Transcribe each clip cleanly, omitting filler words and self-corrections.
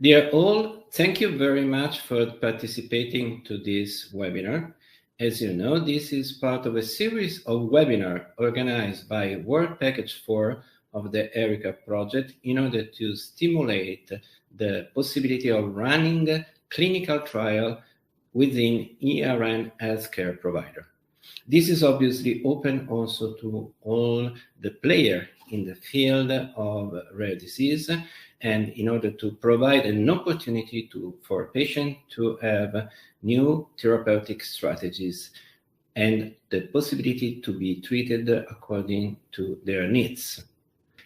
Dear all, thank you very much for participating to this webinar. As you know, this is part of a series of webinars organized by Work Package 4 of the ERICA project in order to stimulate the possibility of running a clinical trial within ERN healthcare provider. This is obviously open also to all the players in the field of rare disease, and in order to provide an opportunity for patients to have new therapeutic strategies and the possibility to be treated according to their needs.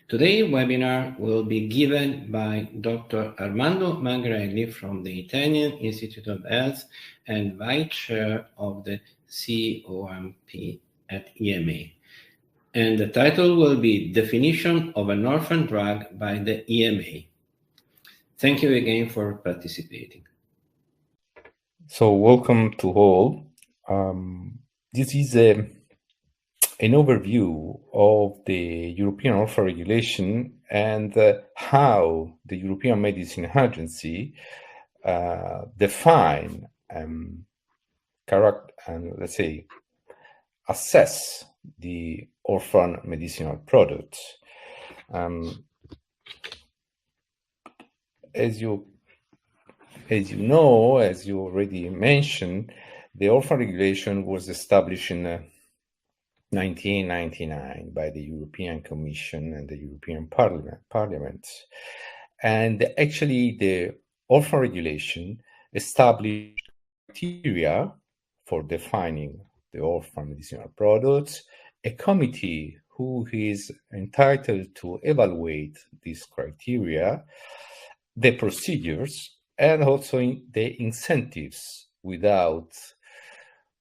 Today's webinar will be given by Dr. Armando Magrelli from the Italian Institute of Health and Vice Chair of the COMP at EMA. And the title will be Definition of an Orphan Drug by the EMA. Thank you again for participating. So welcome to all. This is an overview of the European Orphan Regulation and how the European Medicine Agency define let's say assess the orphan medicinal products. As you know, as you already mentioned, the Orphan Regulation was established in 1999 by the European Commission and the European Parliament. And actually, the Orphan Regulation established criteria for defining the orphan medicinal products, a committee who is entitled to evaluate these criteria, the procedures, and also the incentives, without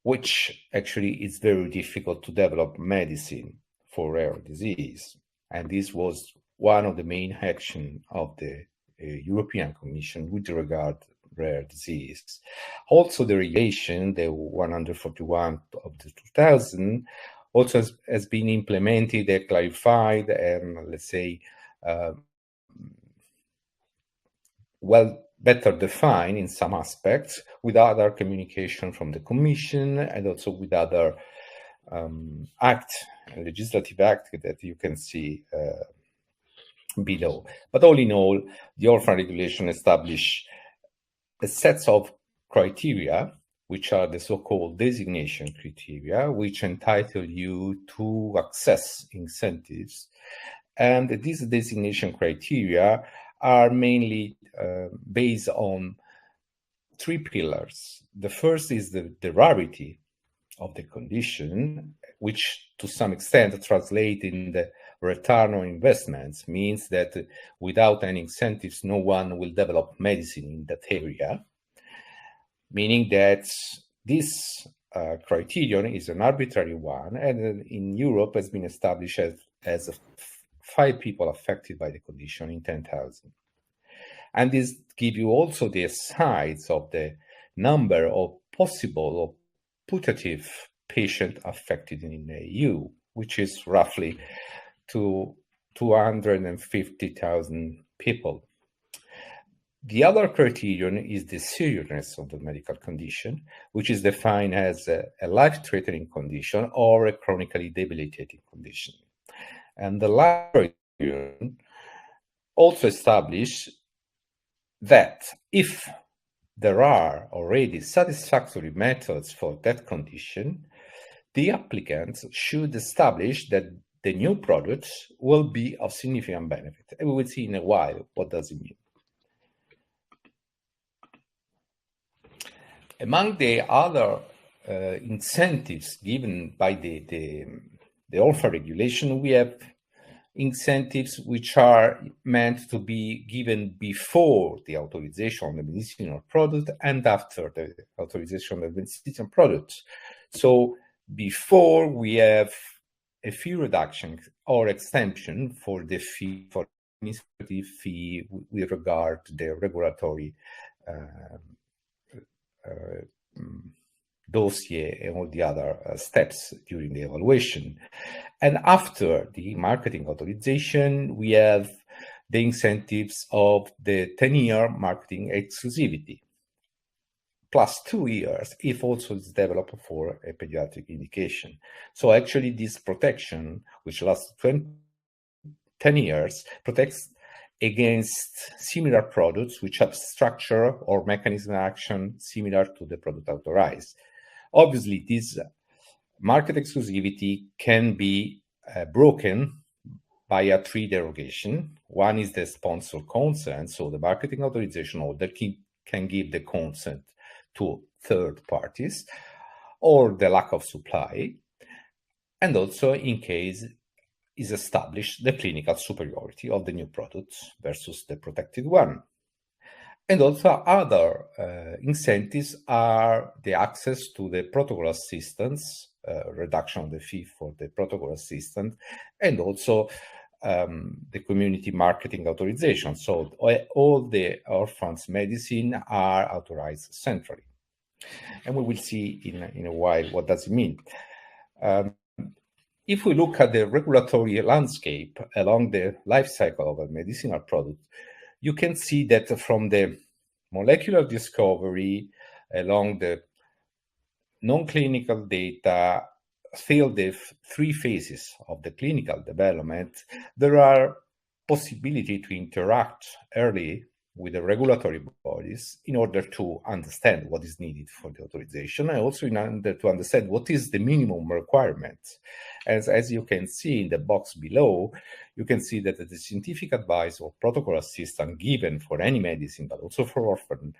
which actually it's very difficult to develop medicine for rare disease. And this was one of the main actions of the European Commission with regard to rare disease. Also, the regulation, the 141 of the 2000, also has been implemented and clarified and, let's say, better defined in some aspects with other communication from the Commission and also with other legislative act that you can see below. But all in all, the Orphan Regulation established a set of criteria, which are the so-called designation criteria, which entitle you to access incentives. And these designation criteria are mainly based on three pillars. The first is the rarity of the condition, which to some extent translates in the return on investments, means that without any incentives, no one will develop medicine in that area, meaning that this criterion is an arbitrary one, and in Europe has been established as 5 people affected by the condition in 10,000. And this gives you also the size of the number of possible or putative patients affected in the EU, which is roughly to 250,000 people. The other criterion is the seriousness of the medical condition, which is defined as a life-threatening condition or a chronically debilitating condition. And the last criterion also established that if there are already satisfactory methods for that condition, the applicants should establish that the new products will be of significant benefit. And we will see in a while what does it mean. Among the other incentives given by the Orphan Regulation, we have incentives which are meant to be given before the authorization of the medicinal product and after the authorization of the medicinal product. So before, we have a fee reduction or exemption for the fee, for administrative fee with regard to the regulatory dossier and all the other steps during the evaluation. And after the marketing authorization, we have the incentives of the 10-year marketing exclusivity, plus 2 years if also it's developed for a pediatric indication. So actually this protection, which lasts 10 years, protects against similar products which have structure or mechanism of action similar to the product authorized. Obviously, this market exclusivity can be broken via 3 derogation. One is the sponsor consent, so the marketing authorization holder can give the consent to third parties, or the lack of supply, and also in case is established the clinical superiority of the new products versus the protected one. And also other incentives are the access to the protocol assistance, reduction of the fee for the protocol assistant, and also the community marketing authorization. So all the orphans medicine are authorized centrally. And we will see in a while what does it mean. If we look at the regulatory landscape along the life cycle of a medicinal product, you can see that from the molecular discovery along the non-clinical data till the 3 phases of the clinical development, there are possibility to interact early with the regulatory bodies in order to understand what is needed for the authorization, and also in order to understand what is the minimum requirement. As you can see in the box below, you can see that the scientific advice or protocol assistance given for any medicine, but also for orphan,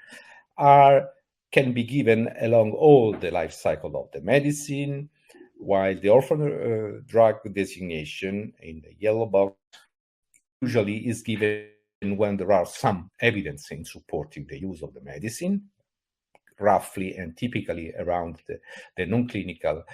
can be given along all the life cycle of the medicine, while the orphan drug designation in the yellow box usually is given when there are some evidence in supporting the use of the medicine, roughly and typically around the non-clinical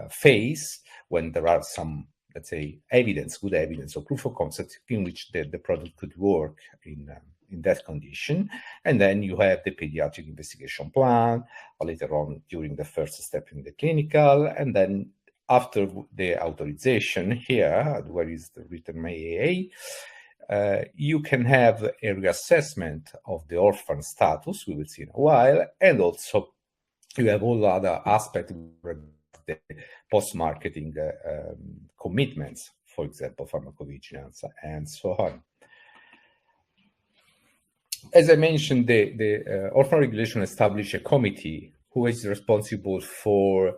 phase, when there are some, let's say, good evidence or proof of concept in which the product could work in that condition. And then you have the pediatric investigation plan, or later on during the first step in the clinical, and then after the authorization here, where is the written MAA, you can have a reassessment of the orphan status, we will see in a while, and also you have all other aspects of the post-marketing commitments, for example, pharmacovigilance, and so on. As I mentioned, the orphan regulation established a committee who is responsible for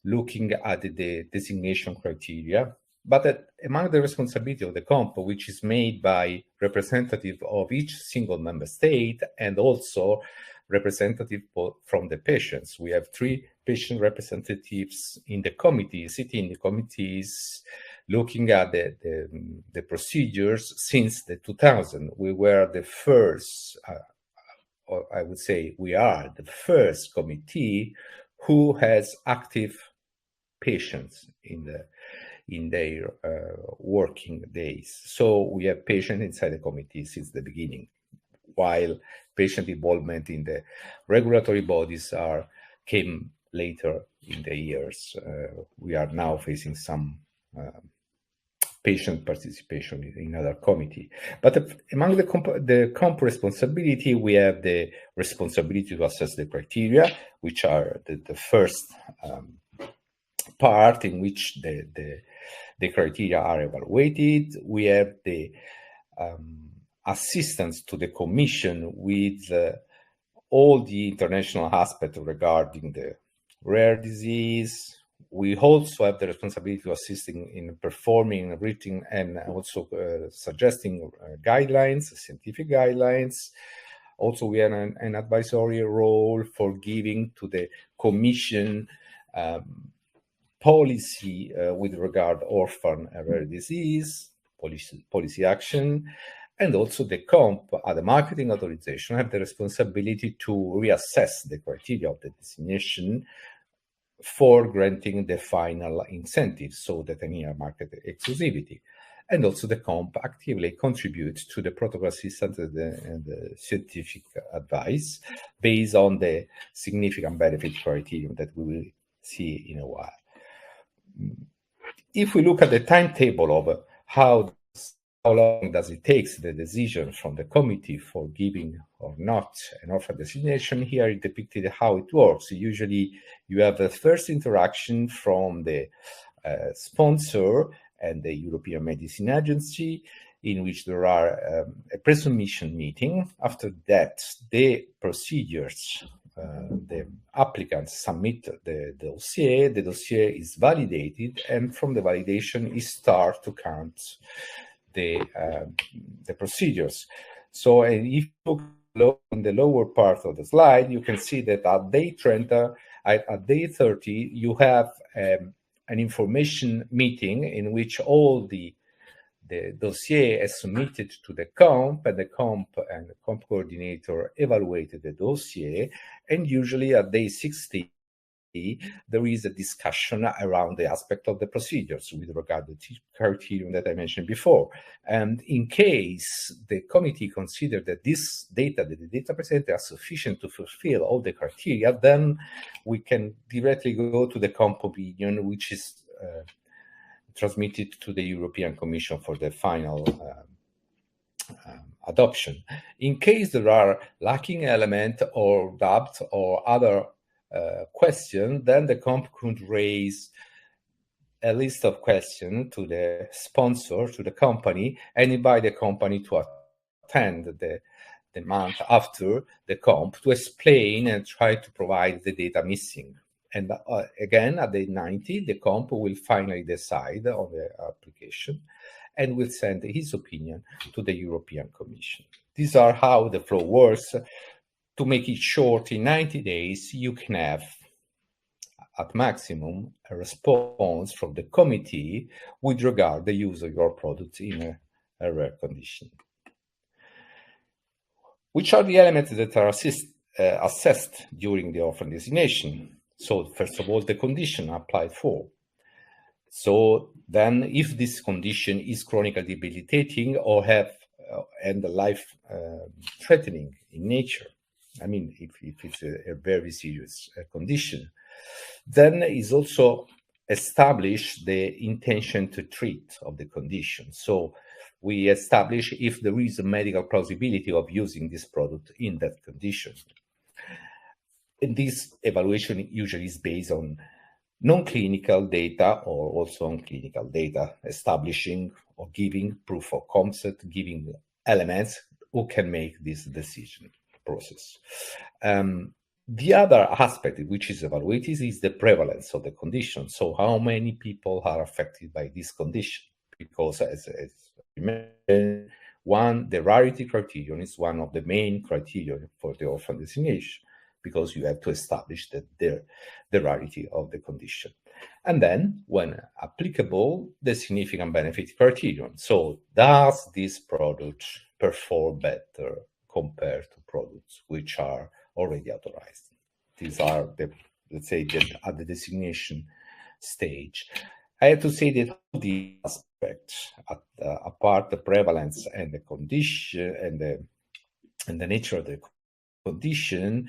looking at the designation criteria, but among the responsibility of the COMP, which is made by representative of each single member state and also representative from the patients. We have 3 patient representatives in the committee, sitting in the committees, looking at the procedures since the 2000. We were the first, or I would say we are the first committee who has active patients in their working days. So we have patients inside the committee since the beginning, while patient involvement in the regulatory bodies came later in the years. We are now facing some patient participation in other committee. But among the comp responsibility, we have the responsibility to assess the criteria, which are the first part in which the criteria are evaluated. We have the assistance to the Commission with all the international aspects regarding the rare disease. We also have the responsibility of assisting in performing, writing, and also suggesting guidelines, scientific guidelines. Also, we have an advisory role for giving to the Commission policy with regard to orphan rare disease, policy action, and also the COMP, the marketing authorization, have the responsibility to reassess the criteria of the designation for granting the final incentives, so the 10-year market exclusivity. And also the COMP actively contributes to the protocol assistance and the scientific advice based on the significant benefit criterion that we will see in a while. If we look at the timetable of how long does it take the decision from the committee for giving or not an orphan designation? Here it depicted how it works. Usually you have the first interaction from the sponsor and the European Medicine Agency, in which there are a pre-submission meeting. After that, the procedures, the applicants submit the dossier is validated, and from the validation, it starts to count the procedures. So if you look in the lower part of the slide, you can see that at day 30, you have an information meeting in which all the dossier is submitted to the comp, and the comp coordinator evaluated the dossier, and usually at day 60, there is a discussion around the aspect of the procedures with regard to the criterion that I mentioned before. And in case the committee considers that this data, that the data presented, are sufficient to fulfill all the criteria, then we can directly go to the comp opinion, which is transmitted to the European Commission for the final adoption. In case there are lacking element or doubt or other question, then the comp could raise a list of questions to the sponsor, to the company, and invite the company to attend the month after the comp to explain and try to provide the data missing. And again, at day 90, the comp will finally decide on the application and will send his opinion to the European Commission. These are how the flow works. To make it short, in 90 days, you can have, at maximum, a response from the committee with regard to the use of your product in a rare condition. Which are the elements that are assessed during the orphan designation? So, first of all, the condition applied for. So then, if this condition is chronically debilitating or and life-threatening in nature, I mean, if it's a very serious condition, then is also established the intention to treat of the condition. So we establish if there is a medical plausibility of using this product in that condition. And this evaluation usually is based on non-clinical data or also on clinical data, establishing or giving proof of concept, giving elements who can make this decision process. The other aspect which is evaluated is the prevalence of the condition. So how many people are affected by this condition? Because as you mentioned, the rarity criterion is one of the main criteria for the orphan designation, because you have to establish that the rarity of the condition. And then, when applicable, the significant benefit criterion. So does this product perform better compared to products which are already authorized? These are let's say, at the designation stage. I have to say that all the aspects, apart the prevalence and the condition and the nature of the condition,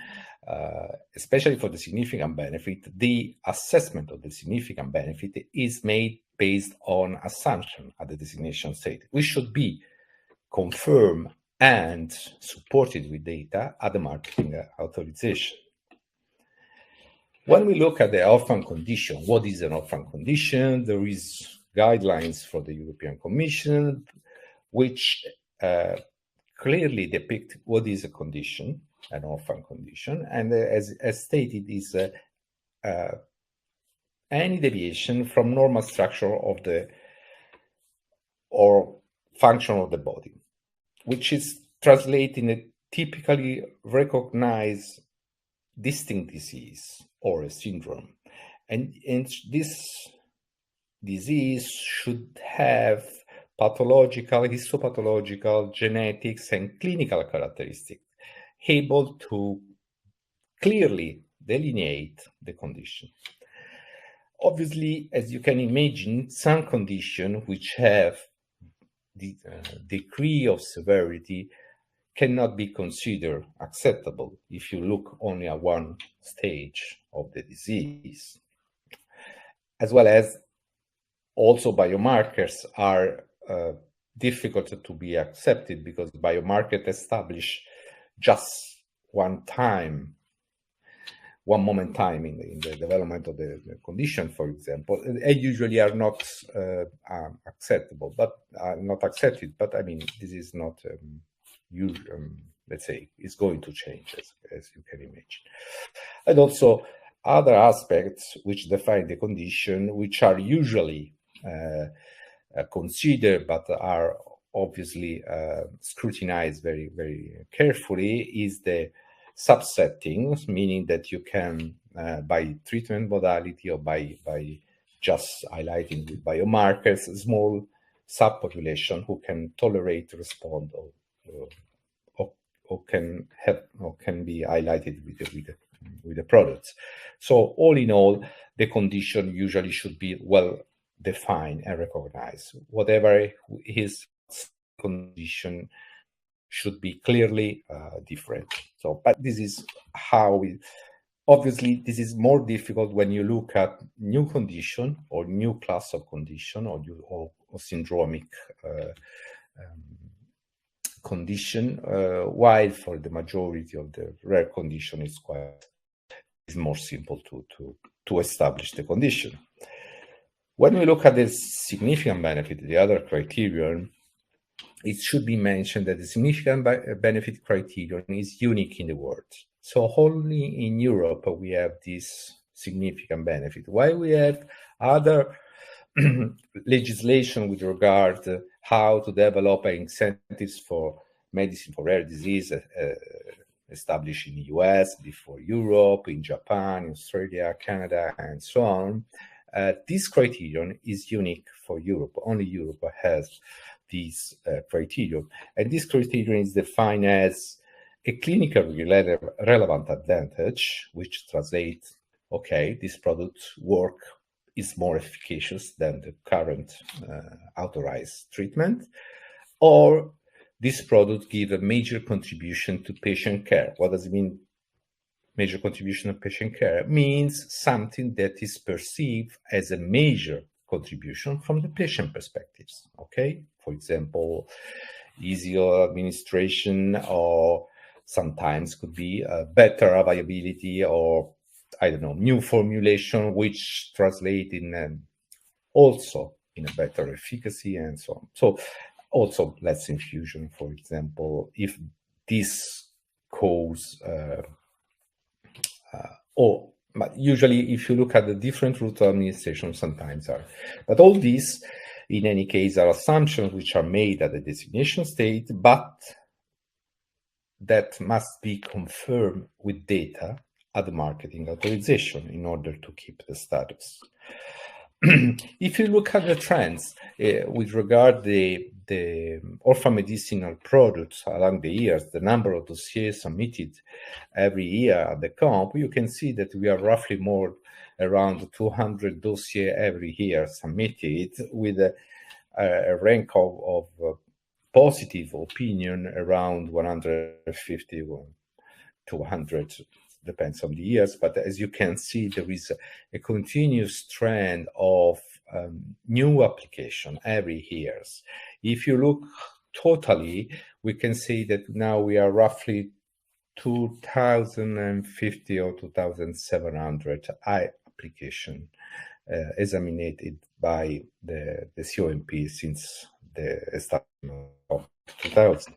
especially for the significant benefit, the assessment of the significant benefit is made based on assumption at the designation stage, which should be confirmed and supported with data at the marketing authorization. When we look at the orphan condition, what is an orphan condition? There is guidelines for the European Commission, which clearly depict what is a condition, an orphan condition, and as stated, is any deviation from normal structure of or function of the body, which is translated in a typically recognized distinct disease or a syndrome. And this disease should have pathological, histopathological, genetics, and clinical characteristics able to clearly delineate the condition. Obviously, as you can imagine, some conditions which have the degree of severity cannot be considered acceptable if you look only at one stage of the disease. As well as also biomarkers are difficult to be accepted because biomarkers establish just one moment time in the development of the condition, for example, and usually are not acceptable, but not accepted. But I mean, this is not let's say, it's going to change as you can imagine. And also other aspects which define the condition, which are usually considered but are obviously scrutinized very, very carefully, is the subsettings, meaning that you can, by treatment modality or by just highlighting with biomarkers, a small subpopulation who can tolerate, respond, or can be highlighted with the products. So all in all, the condition usually should be well defined and recognized. Whatever his condition should be clearly different. So, but this is how we. Obviously, this is more difficult when you look at new condition or new class of condition or syndromic condition, while for the majority of the rare condition it's more simple to establish the condition. When we look at the significant benefit, the other criterion, it should be mentioned that the significant benefit criterion is unique in the world. So only in Europe we have this significant benefit. While we have other legislation with regard to how to develop incentives for medicine for rare disease established in the US, before Europe, in Japan, Australia, Canada, and so on. This criterion is unique for Europe. Only Europe has this criterion. And this criterion is defined as a clinically relevant advantage, which translates, okay, this product work is more efficacious than the current authorized treatment, or this product gives a major contribution to patient care. What does it mean, major contribution to patient care? It means something that is perceived as a major contribution from the patient perspectives, okay? For example, easier administration, or sometimes could be better availability, or I don't know, new formulation, which translate in also in a better efficacy and so on. So also less infusion, for example, if this cause, but usually if you look at the different route of administration, sometimes are. But all these, in any case, are assumptions which are made at the designation state, but that must be confirmed with data at the marketing authorization in order to keep the status. If you look at the trends with regard the orphan medicinal products along the years, the number of dossiers submitted every year at the comp, you can see that we are roughly more around 200 dossiers every year submitted, with a rank of positive opinion around 150 to 100, depends on the years. But as you can see, there is a continuous trend of new application every year. If you look totally, we can say that now we are roughly 2,050 or 2,700 application examined by the COMP since the establishment of 2000.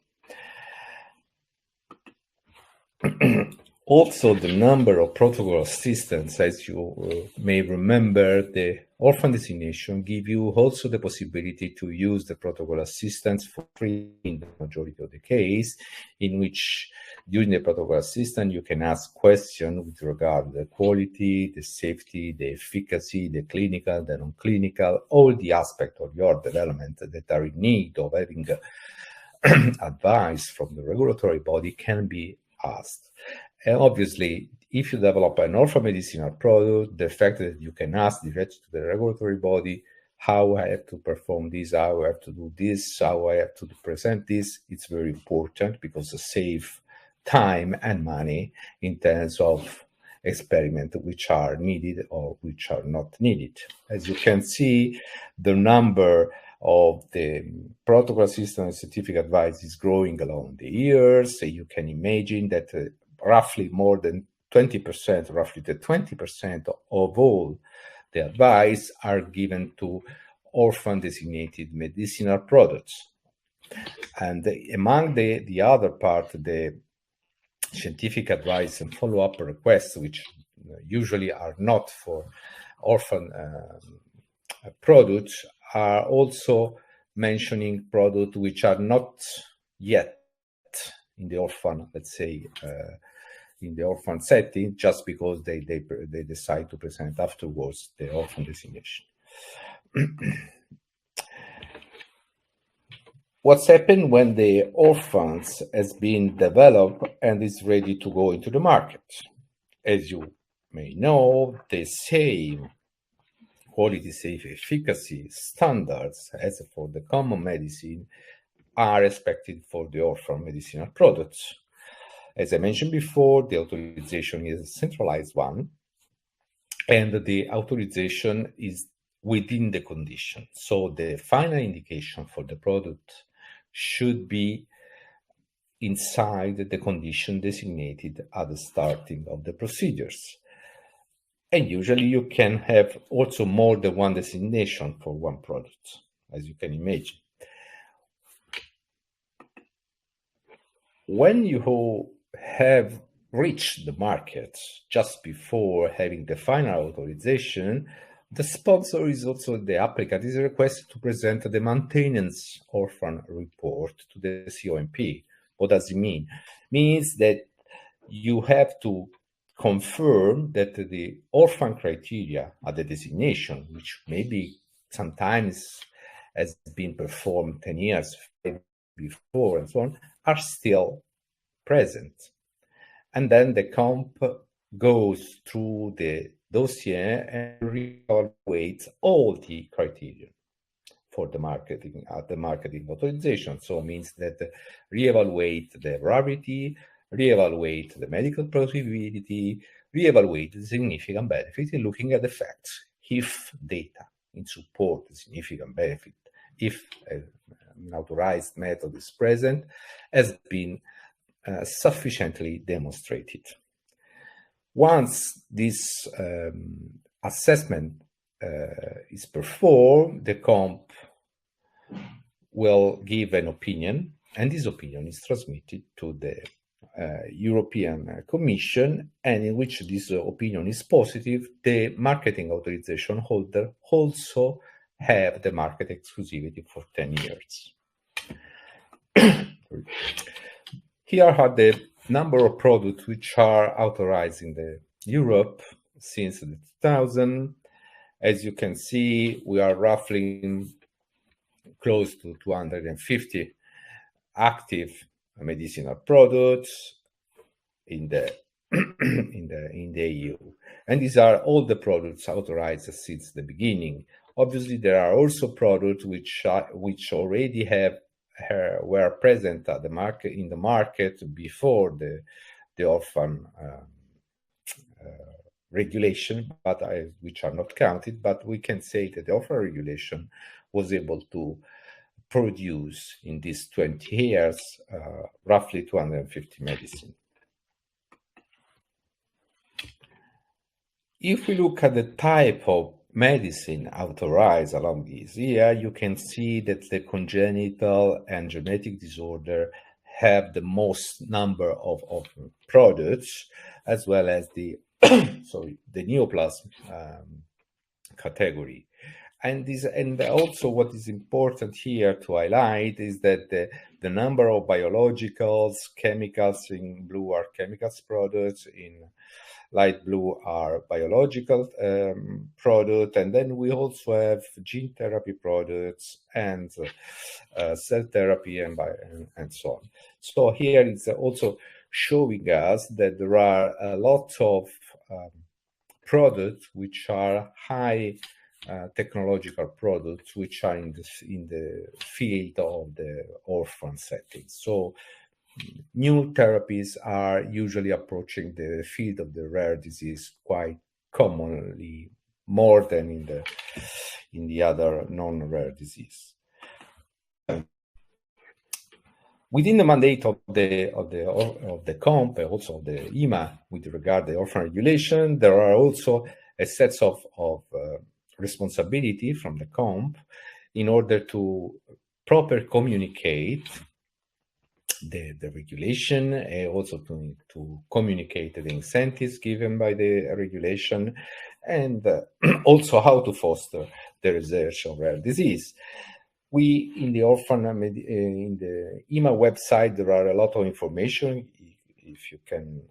Also, the number of protocol assistants, as you may remember, the orphan designation give you also the possibility to use the protocol assistants for free in the majority of the case, in which during the protocol assistant you can ask questions with regard to the quality, the safety, the efficacy, the clinical, the non-clinical, all the aspects of your development that are in need of having advice from the regulatory body can be asked. And obviously, if you develop an orphan medicinal product, the fact that you can ask directly to the regulatory body how I have to perform this, how I have to do this, how I have to present this, it's very important because it saves time and money in terms of experiments which are needed or which are not needed. As you can see, the number of the protocol assistance and scientific advice is growing along the years. So you can imagine that roughly more than 20%, roughly the 20% of all the advice are given to orphan designated medicinal products. And among the other part, the scientific advice and follow-up requests, which usually are not for orphan products, are also mentioning products which are not yet in the orphan, let's say, in the orphan setting, just because they decide to present afterwards the orphan designation. What's happened when the orphans has been developed and is ready to go into the market? As you may know, the same quality, safe, efficacy standards as for the common medicine are expected for the orphan medicinal products. As I mentioned before, the authorization is a centralized one, and the authorization is within the condition. So the final indication for the product should be inside the condition designated at the starting of the procedures. And usually you can have also more than one designation for one product, as you can imagine. When you have reached the market just before having the final authorization, the sponsor is also the applicant is requested to present the maintenance orphan report to the COMP. What does it mean? It means that you have to confirm that the orphan criteria at the designation, which maybe sometimes has been performed 10 years before and so on, are still present. And then the comp goes through the dossier and reevaluates all the criteria for the marketing at the marketing authorization. So it means that reevaluate the rarity, reevaluate the medical plausibility, reevaluate the significant benefit, and looking at the facts. If data in support the significant benefit, if an authorized method is present, has been sufficiently demonstrated. Once this assessment is performed, the comp will give an opinion, and this opinion is transmitted to the European Commission, and in which this opinion is positive, the marketing authorization holder also have the market exclusivity for 10 years. Here are the number of products which are authorized in the Europe since 2000. As you can see, we are roughly close to 250 active medicinal products in the in the EU, and these are all the products authorized since the beginning. Obviously, there are also products which already were present at the market in the market before the orphan regulation, but which are not counted. But we can say that the orphan regulation was able to produce in these 20 years roughly 250 medicine. If we look at the type of medicine authorized along this year, you can see that the congenital and genetic disorder have the most number of products, as well as the the neoplasm category. And also what is important here to highlight is that the number of biologicals, chemicals in blue are chemicals products, in light blue are biological products, and then we also have gene therapy products and cell therapy and so on. So here it's also showing us that there are a lot of products which are high technological products which are in the field of the orphan setting. So new therapies are usually approaching the field of the rare disease quite commonly, more than in the other non-rare disease. Within the mandate of the COMP, also of the EMA, with regard to the orphan regulation, there are also a set of responsibility from the COMP in order to proper communicate the regulation, and also to communicate the incentives given by the regulation, and also how to foster the research of rare disease. We, in the orphan, in the EMA website, there are a lot of information. If you can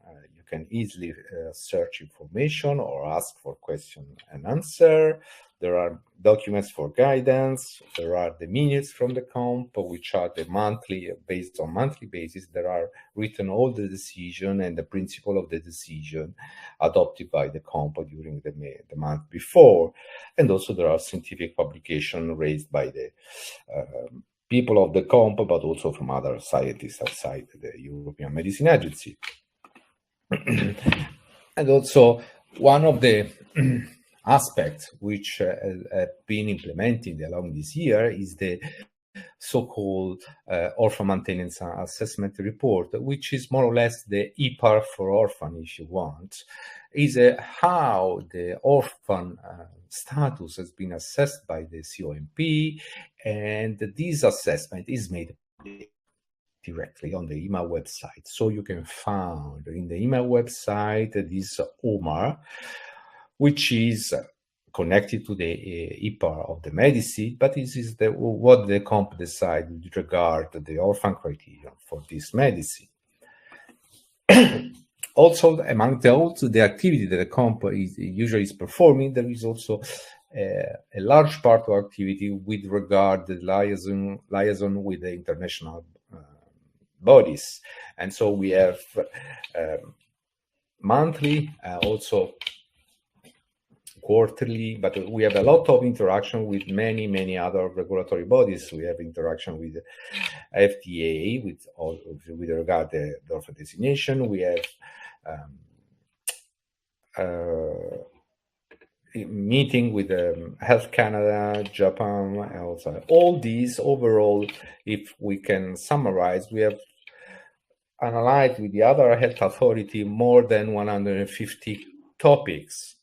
easily search information or ask for question and answer. There are documents for guidance. There are the minutes from the COMP, which are the monthly, based on monthly basis. There are written all the decision and the principle of the decision adopted by the COMP during the month before. And also there are scientific publications raised by the people of the COMP, but also from other scientists outside the European Medicine Agency. And also one of the aspects which have been implemented along this year is the so-called orphan maintenance assessment report, which is more or less the EPAR for orphan, if you want, is how the orphan status has been assessed by the COMP, and this assessment is made directly on the EMA website. So you can find in the EMA website this OMAR, which is connected to the EPAR of the medicine, but this is what the COMP decide with regard to the orphan criterion for this medicine. Also, among the activity that the COMP usually is performing, there is also a large part of activity with regard to the liaison with the international bodies. And so we have monthly, also quarterly, but we have a lot of interaction with many other regulatory bodies. We have interaction with FDA with regard to the orphan designation. We have meeting with Health Canada, Japan, and also all these overall, if we can summarize, we have analyzed with the other health authority more than 150 topics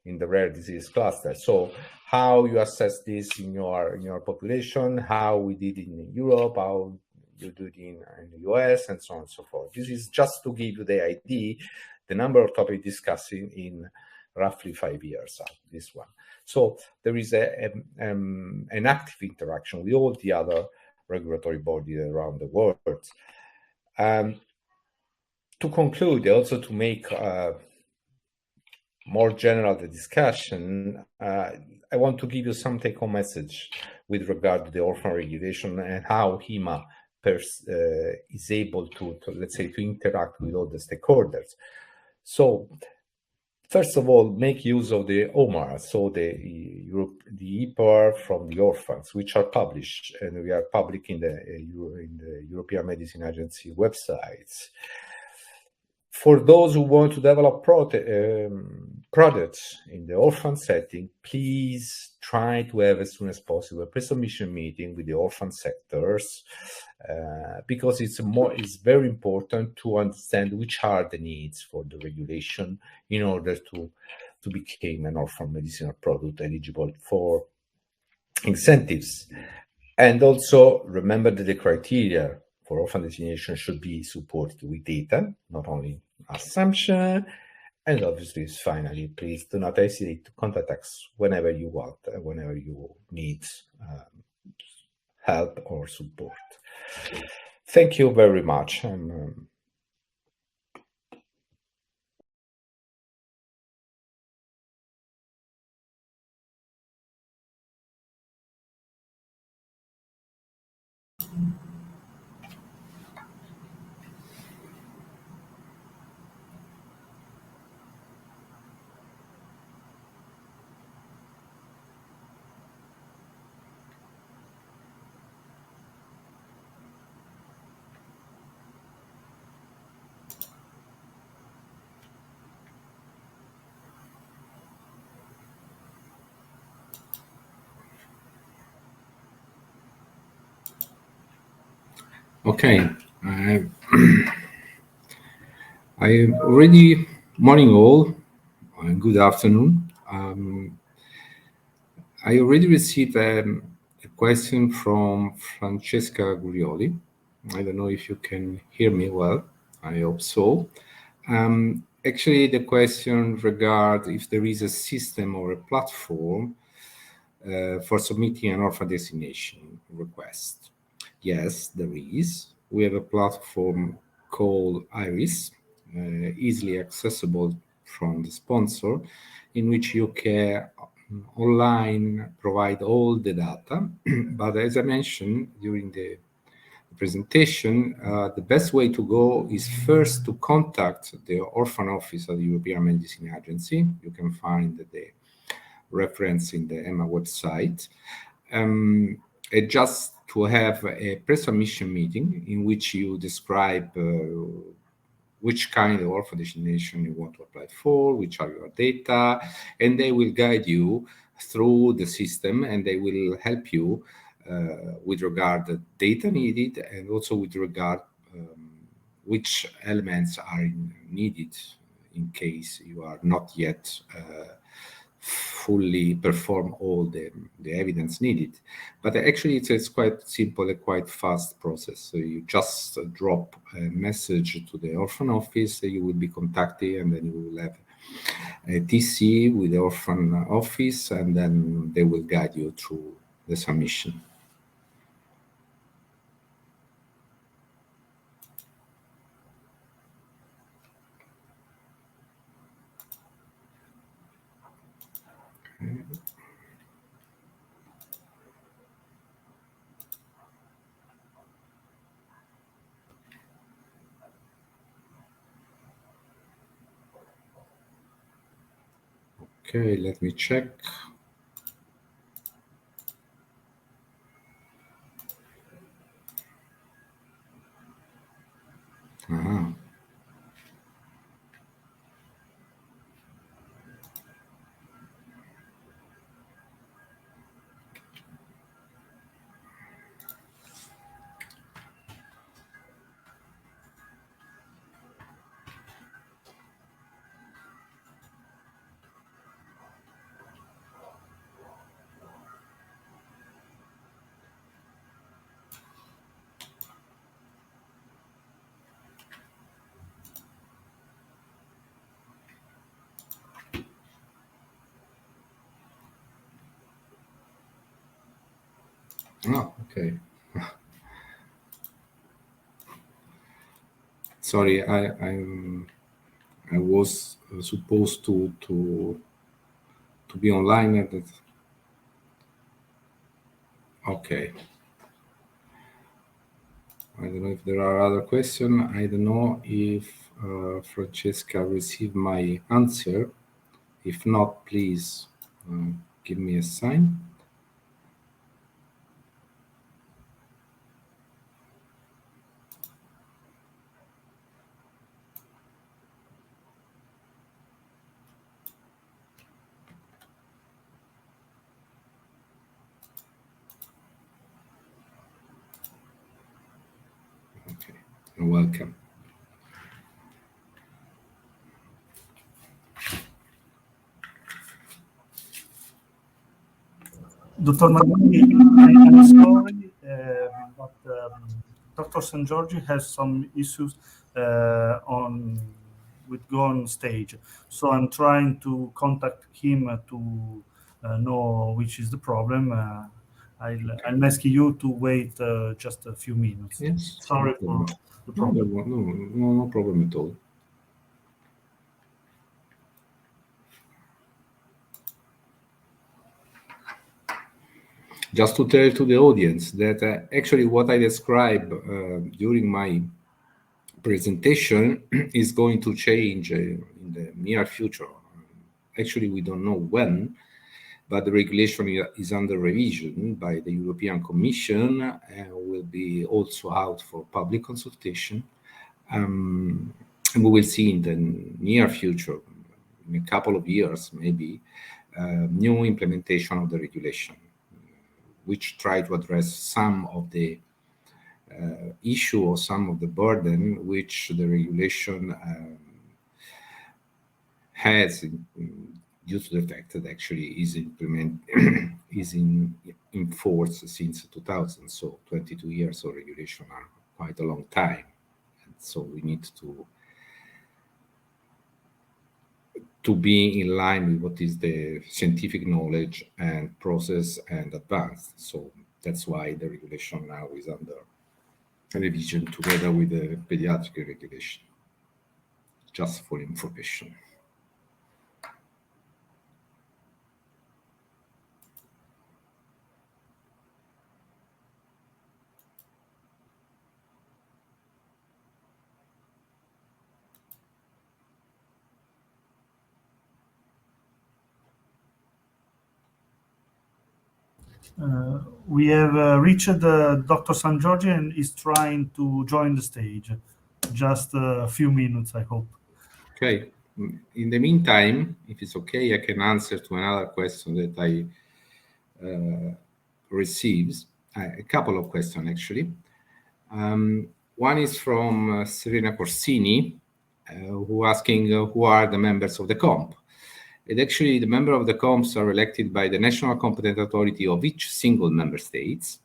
in the rare disease cluster. So how you assess this in your population, how we did it in Europe, how you do it in the US, and so on and so forth. This is just to give you the idea, the number of topics discussing in roughly 5 years of this one. So there is an active interaction with all the other regulatory bodies around the world. To conclude, also to make more general the discussion, I want to give you some take-home message with regard to the orphan regulation and how EMA is able to, let's say, to interact with all the stakeholders. So, first of all, make use of the OMAR, so the EPAR from the orphans, which are published, and we are public in the European Medicine Agency websites. For those who want to develop products in the orphan setting, please try to have as soon as possible a pre-submission meeting with the orphan sectors, because it's very important to understand which are the needs for the regulation in order to become an orphan medicinal product eligible for incentives. And also remember that the criteria for orphan designation should be supported with data, not only assumption. And obviously, finally, please do not hesitate to contact us whenever you want, whenever you need help or support. Thank you very much. Okay. I already, morning all, and good afternoon. I already received a question from Francesca Gurioli. I don't know if you can hear me well. I hope so. Actually, the question regards if there is a system or a platform for submitting an orphan designation request. Yes, there is. We have a platform called IRIS, easily accessible from the sponsor, in which you can online provide all the data. But as I mentioned during the presentation, the best way to go is first to contact the Orphan Office of the European Medicine Agency. You can find the reference in the EMA website. Just to have a pre-submission meeting in which you describe which kind of orphan designation you want to apply for, which are your data, and they will guide you through the system, and they will help you with regard to data needed, and also with regard which elements are needed in case you are not yet fully perform all the evidence needed. But actually it's quite simple and quite fast process. So you just drop a message to the Orphan Office, you will be contacted, and then you will have a TC with the Orphan Office, and then they will guide you through the submission. Okay, let me check. Oh, okay. Sorry, I was supposed to be online at that. Okay. I don't know if there are other questions. I don't know if Francesca received my answer. If not, please give me a sign. Okay, you're welcome. Dr. Magrelli, I'm sorry, but Dr. San Giorgi has some issues with going stage. So I'm trying to contact him to know which is the problem. I'll ask you to wait just a few minutes. Yes. Sorry for the problem. No problem at all. Just to tell to the audience that actually what I described during my presentation is going to change in the near future. Actually, we don't know when, but the regulation is under revision by the European Commission and will be also out for public consultation. And we will see in the near future, in a couple of years maybe, new implementation of the regulation, which try to address some of the issue or some of the burden which the regulation has due to the fact that actually is in force since 2000. So 22 years of regulation are quite a long time. And so we need to be in line with what is the scientific knowledge and process and advanced. So that's why the regulation now is under revision together with the pediatric regulation, just for information. We have reached Dr. San Giorgi and is trying to join the stage. Just a few minutes, I hope. Okay. In the meantime, if it's okay, I can answer to another question that I received. A couple of questions, actually. One is from Serena Corsini, who asking who are the members of the COMP. And actually, the members of the COMPs are elected by the national competent authority of each single member states,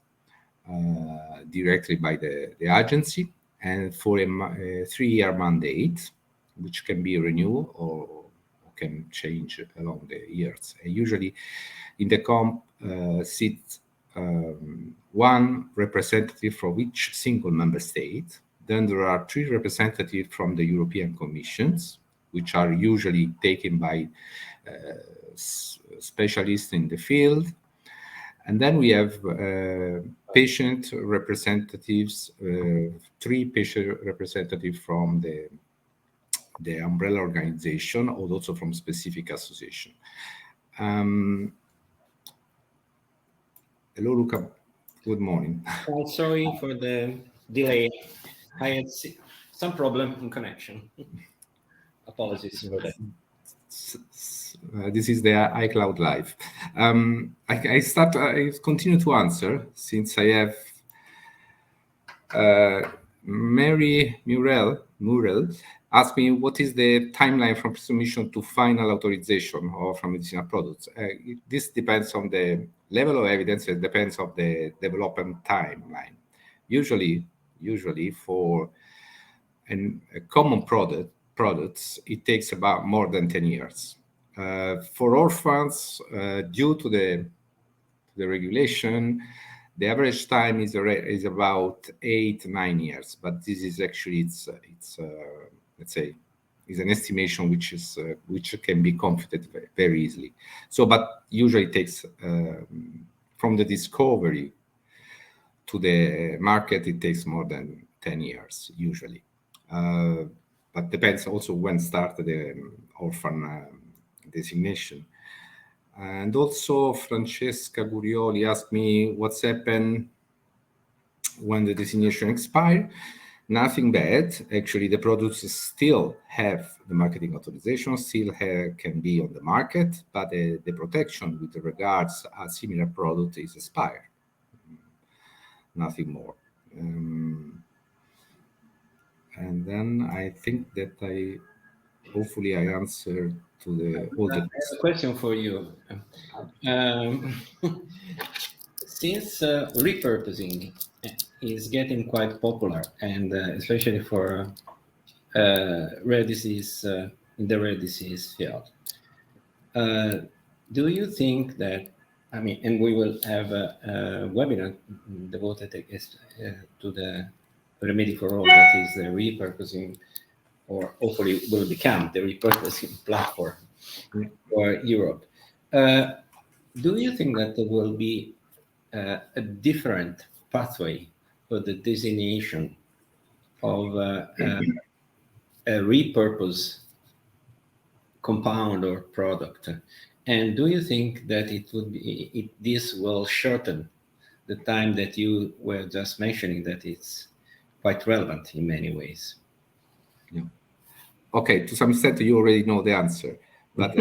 directly by the agency, and for a 3-year mandate, which can be renewed or can change along the years. And usually, in the COMP sits one representative from each single member state. Then there are 3 representatives from the European Commissions, which are usually taken by specialists in the field. And then we have patient representatives, 3 patient representatives from the umbrella organization, or also from specific association. Hello, Luca. Good morning. I'm sorry for the delay. I had some problem in connection. Apologies for that. This is the iCloud Live. I continue to answer, since I have Mary Murrell asked me what is the timeline from submission to final authorization of medicinal products. This depends on the level of evidence. It depends on the development timeline. Usually for a common products, it takes about more than 10 years. For orphans, due to the regulation, the average time is about 8-9 years. But this is actually it's let's say is an estimation which can be computed very easily. So, but usually it takes from the discovery to the market, it takes more than 10 years usually. But depends also when started the orphan designation. And also Francesca Gurioli asked me what's happened when the designation expires. Nothing bad. Actually, the products still have the marketing authorization, still can be on the market, but the protection with regards a similar product is expired. Nothing more. And then I think that hopefully I answered to all the questions. A question for you. Since repurposing is getting quite popular, and especially for rare disease, in the rare disease field, do you think that, and we will have a webinar devoted to the remedy for all, that is the repurposing, or hopefully will become the repurposing platform for Europe. Do you think that there will be a different pathway for the designation of a repurpose compound or product? And do you think that this will shorten the time that you were just mentioning, that it's quite relevant in many ways? Yeah. Okay, to some extent you already know the answer, but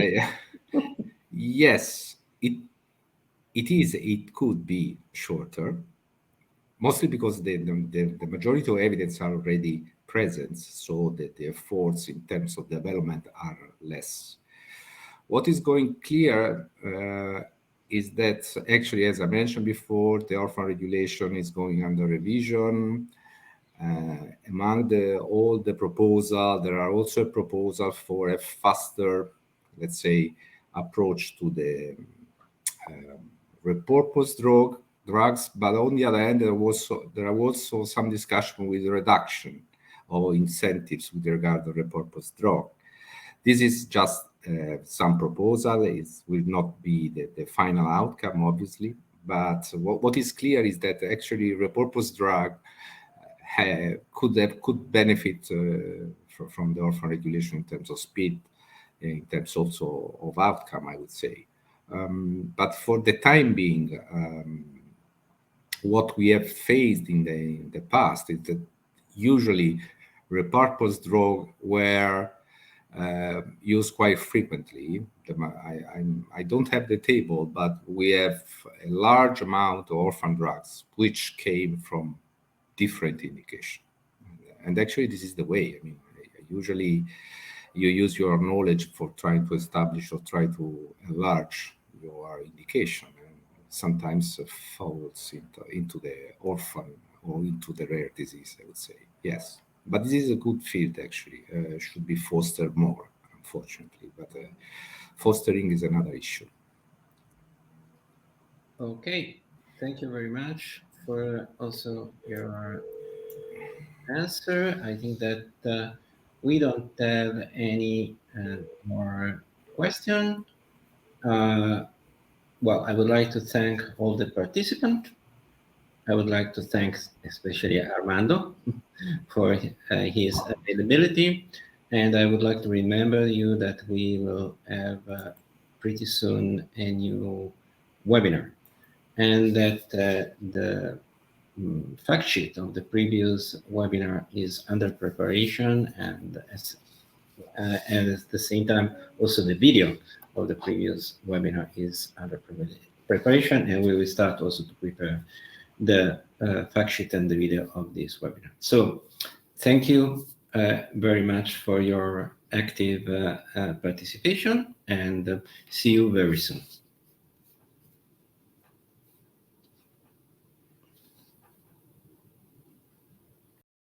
yes, it could be shorter. mostly because the majority of evidence are already present, so that the efforts in terms of development are less. What is going clear is that actually, as I mentioned before, the orphan regulation is going under revision. Among all the proposals, there are also proposals for a faster, let's say, approach to the repurposed drugs, but on the other hand, there are also some discussion with reduction of incentives with regard to repurposed drug. This is just some proposal. It will not be the final outcome, obviously, but what is clear is that actually repurposed drug could benefit from the orphan regulation in terms of speed, in terms also of outcome, I would say. But for the time being, what we have faced in the past is that usually repurposed drugs were used quite frequently. I don't have the table, but we have a large amount of orphan drugs which came from different indication. And actually, this is the way. I mean, usually you use your knowledge for trying to establish or try to enlarge your indication, and sometimes falls into the orphan or into the rare disease, I would say. Yes, but this is a good field, actually. Should be fostered more, unfortunately, but fostering is another issue. Okay, thank you very much for also your answer. I think that we don't have any more question. Well, I would like to thank all the participants. I would like to thank especially Armando for his availability. And I would like to remember you that we will have pretty soon a new webinar, and that the fact sheet of the previous webinar is under preparation, and at the same time, also the video of the previous webinar is under preparation, and we will start also to prepare the fact sheet and the video of this webinar. So thank you very much for your active participation, and see you very soon.